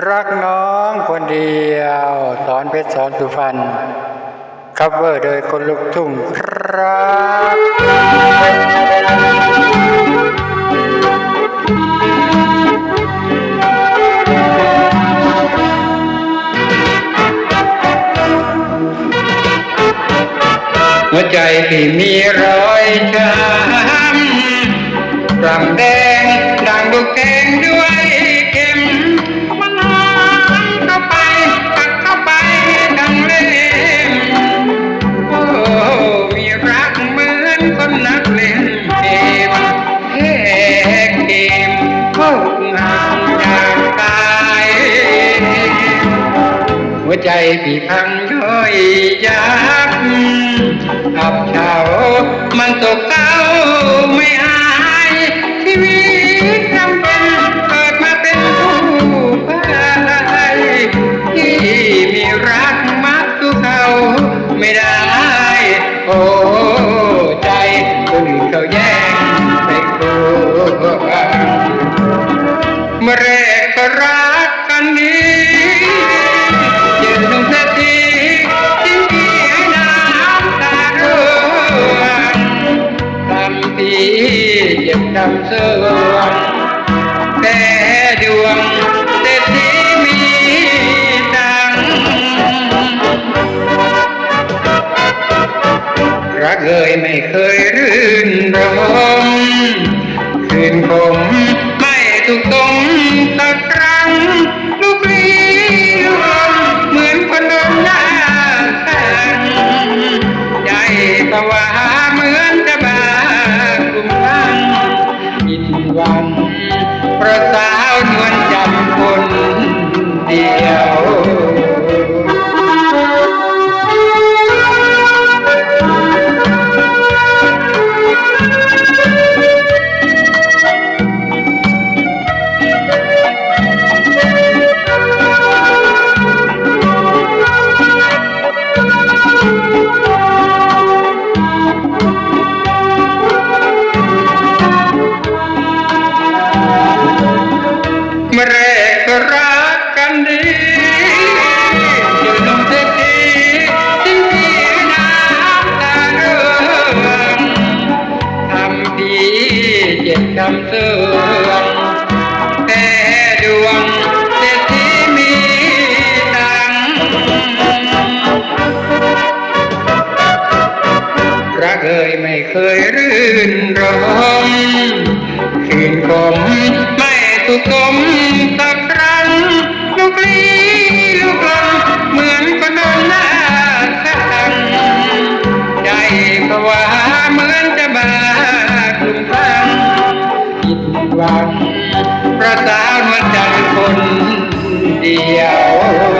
รักน้องคนเดียวสอนเพชรสอนสุพรรณคัฟเวอร์โดยคนลุกทุ่งครับหัวใจที่มีรอยช้ำรำแดงดังลูกแกงด้วยเข็มมันหายเข้าไปกัดเข้าไปดังเล่มโอ้มีรักเหมือนคนนักเล่นเกมแพ้เกมเข้าหางอย่างตายหัวใจพี่พังย่อยยับอับเฉามันตกเศร้าไม่หายชีวิตจำเป็นเกิดมาเป็นผู้พ่ายที่มีรักมักสู้เขาไม่ได้โอ้ใจคนอื่นเขาแย่งไปโกงเมื่อแรกก็รักกันดียืนตรงเส้นที่ทิ้งพี่ให้น้ำตาร่วงทำพี่เจ็บทำเสื่อมแต่ดวงเศรษฐีมีตังรักเอ่ยไม่เคยรื่นรมคืนผมไม่ถูกตรงสักครั้งลูกลี้ลมเหมือนคนโดนหน้าแทงใจภาวะเหมือนจะบากลุ่มลังผิดหวังเพราะสาวนวลจันทร์คนเดียวเมื่อแรกก็รักกันดีอยู่ตรงเส้นที่ทิ้งพี่น้ำตาร่วงทำพี่เจ็บทำเสื่อมแต่ดวงเศรษฐีมีตังรักเอ่ยไม่เคยรื่นรมคืนคมไม่สุขสมสักครั้งลูกลี้ลูกลมเหมือนคนโดนหน้าแทงใจภาวะเหมือนจะบากลุ่มคลั่งผิดหวังเพราะสาวนวลจันทร์คนเดียว